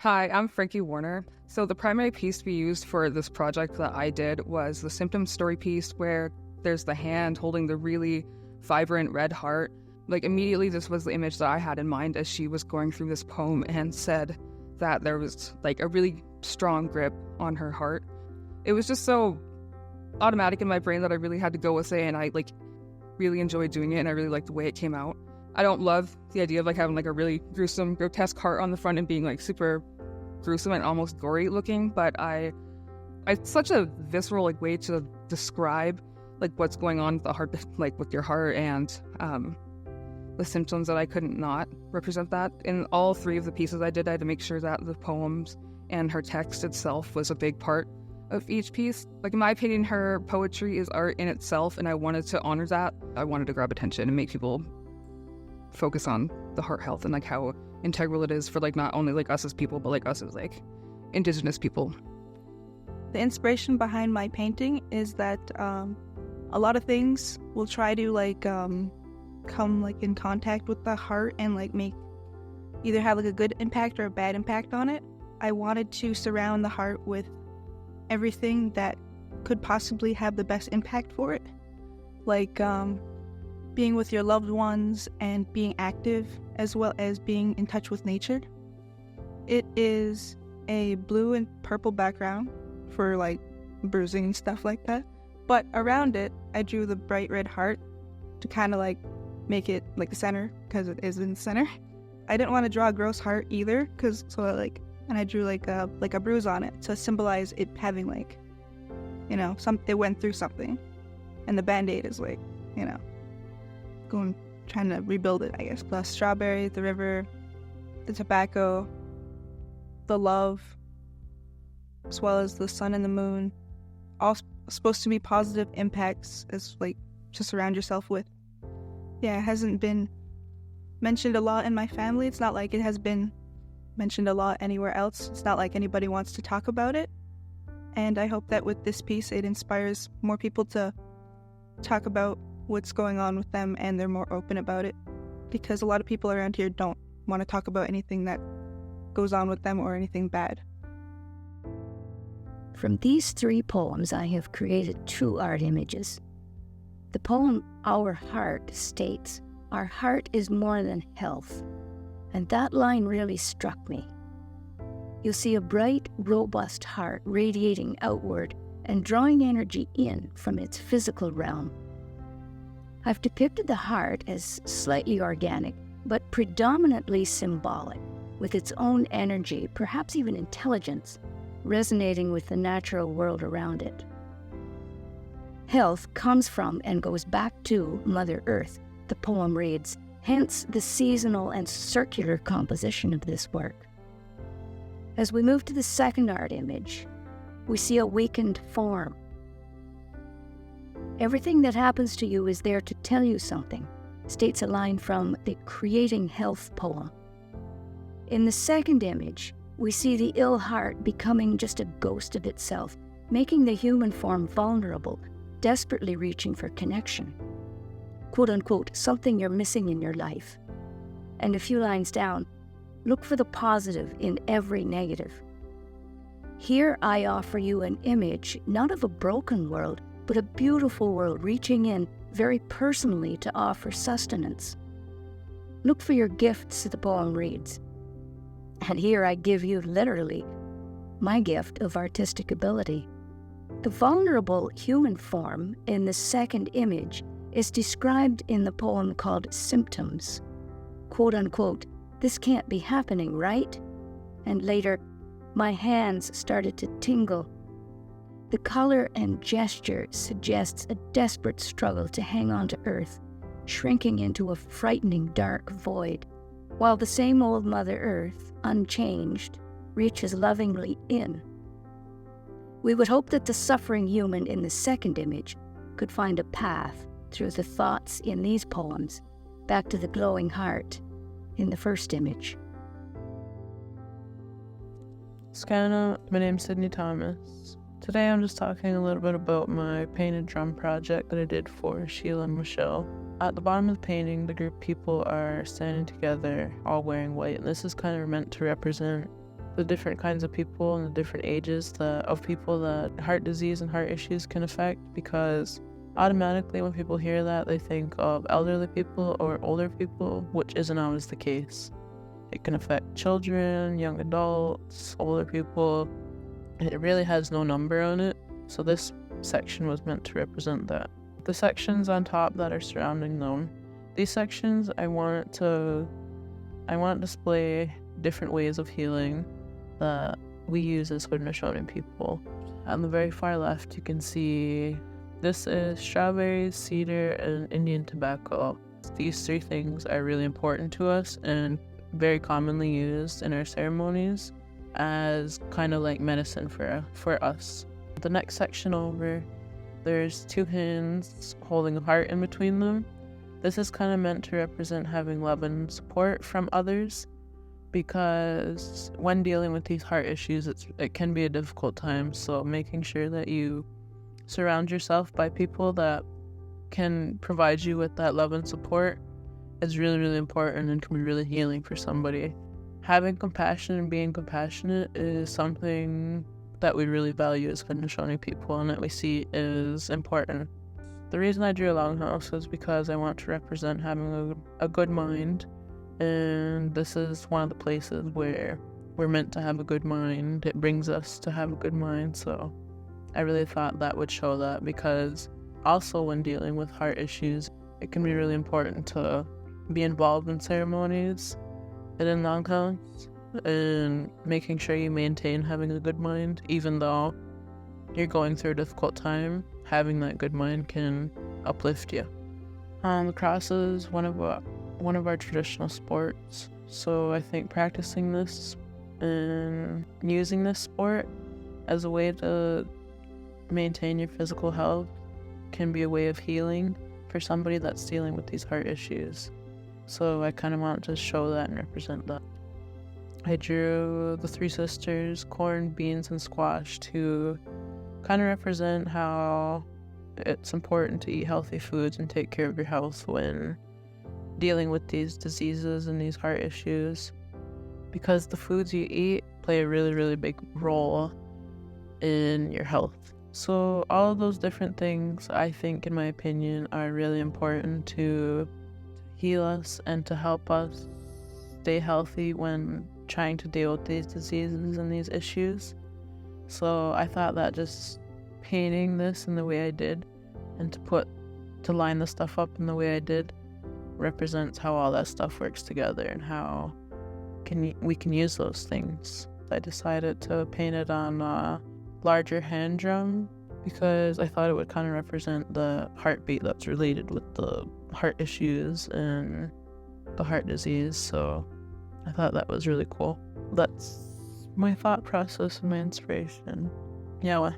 Hi, I'm Frankie Warner. So the primary piece we used for this project that I did was the symptom story piece where there's the hand holding the really vibrant red heart. Like immediately this was the image that I had in mind as she was going through this poem and said that there was like a really strong grip on her heart. It was just so automatic in my brain that I really had to go with it, and I really enjoyed doing it, and I really liked the way it came out. I don't love the idea of having a really gruesome, grotesque heart on the front and being super gruesome and almost gory looking, but it's such a visceral way to describe what's going on with the heart, with your heart and the symptoms, that I couldn't not represent that. In all three of the pieces I did, I had to make sure that the poems and her text itself was a big part of each piece. In my opinion, her poetry is art in itself, and I wanted to honor that. I wanted to grab attention and make people focus on the heart health and how integral it is for not only us as people, but us as Indigenous people. The inspiration behind my painting is that a lot of things will try to come in contact with the heart and make either have a good impact or a bad impact on it. I wanted to surround the heart with everything that could possibly have the best impact for it, being with your loved ones and being active, as well as being in touch with nature. It is a blue and purple background for bruising and stuff like that, but around it I drew the bright red heart to kind of make it the center, because it is in the center. I didn't want to draw a gross heart either, and I drew a bruise on it to symbolize it having it went through something, and the band-aid is trying to rebuild it, I guess. The strawberry, the river, the tobacco, the love, as well as the sun and the moon, all supposed to be positive impacts as to surround yourself with. Yeah, it hasn't been mentioned a lot in my family. It's not like it has been mentioned a lot anywhere else. It's not like anybody wants to talk about it. And I hope that with this piece, it inspires more people to talk about what's going on with them, and they're more open about it, because a lot of people around here don't want to talk about anything that goes on with them or anything bad. From these three poems, I have created two art images. The poem Our Heart states, "Our heart is more than health," and that line really struck me. You'll see a bright, robust heart radiating outward and drawing energy in from its physical realm. I've depicted the heart as slightly organic, but predominantly symbolic, with its own energy, perhaps even intelligence, resonating with the natural world around it. Health comes from and goes back to Mother Earth, the poem reads, hence the seasonal and circular composition of this work. As we move to the second art image, we see a weakened form. Everything that happens to you is there to tell you something, states a line from the Creating Health poem. In the second image, we see the ill heart becoming just a ghost of itself, making the human form vulnerable, desperately reaching for connection. Quote unquote, something you're missing in your life. And a few lines down, look for the positive in every negative. Here I offer you an image, not of a broken world, but a beautiful world reaching in very personally to offer sustenance. Look for your gifts, the poem reads. And here I give you literally my gift of artistic ability. The vulnerable human form in the second image is described in the poem called Symptoms. Quote unquote, this can't be happening, right? And later, my hands started to tingle. The color and gesture suggests a desperate struggle to hang on to earth, shrinking into a frightening dark void, while the same old Mother Earth, unchanged, reaches lovingly in. We would hope that the suffering human in the second image could find a path through the thoughts in these poems back to the glowing heart in the first image. Scanna, my name's Sydney Thomas. Today I'm just talking a little bit about my painted drum project that I did for Sheila and Michelle. At the bottom of the painting, the group of people are standing together, all wearing white, and this is kind of meant to represent the different kinds of people and the different ages of people that heart disease and heart issues can affect, because automatically when people hear that, they think of elderly people or older people, which isn't always the case. It can affect children, young adults, older people. It really has no number on it, so this section was meant to represent that. The sections on top that are surrounding them, these sections I want to display different ways of healing that we use as Haudenosaunee people. On the very far left, you can see this is strawberries, cedar, and Indian tobacco. These three things are really important to us and very commonly used in our ceremonies as kind of like medicine for us. The next section over, there's two hands holding a heart in between them. This is kind of meant to represent having love and support from others, because when dealing with these heart issues, it can be a difficult time. So making sure that you surround yourself by people that can provide you with that love and support is really, really important and can be really healing for somebody. Having compassion and being compassionate is something that we really value as Haudenosaunee people and that we see is important. The reason I drew a longhouse is because I want to represent having a good mind, and this is one of the places where we're meant to have a good mind. It brings us to have a good mind, so I really thought that would show that, because also when dealing with heart issues, it can be really important to be involved in ceremonies and in longhouse and making sure you maintain having a good mind, even though you're going through a difficult time. Having that good mind can uplift you. Lacrosse is one of our traditional sports, so I think practicing this and using this sport as a way to maintain your physical health can be a way of healing for somebody that's dealing with these heart issues. So I kind of want to show that and represent that. I drew the three sisters, corn, beans, and squash, to kind of represent how it's important to eat healthy foods and take care of your health when dealing with these diseases and these heart issues, because the foods you eat play a really, really big role in your health. So all of those different things, I think, in my opinion, are really important to heal us and to help us stay healthy when trying to deal with these diseases and these issues. So I thought that just painting this in the way I did and to line the stuff up in the way I did represents how all that stuff works together and how we can use those things. I decided to paint it on a larger hand drum because I thought it would kind of represent the heartbeat that's related with the heart issues and the heart disease. So I thought that was really cool. That's my thought process and my inspiration. Yeah, well.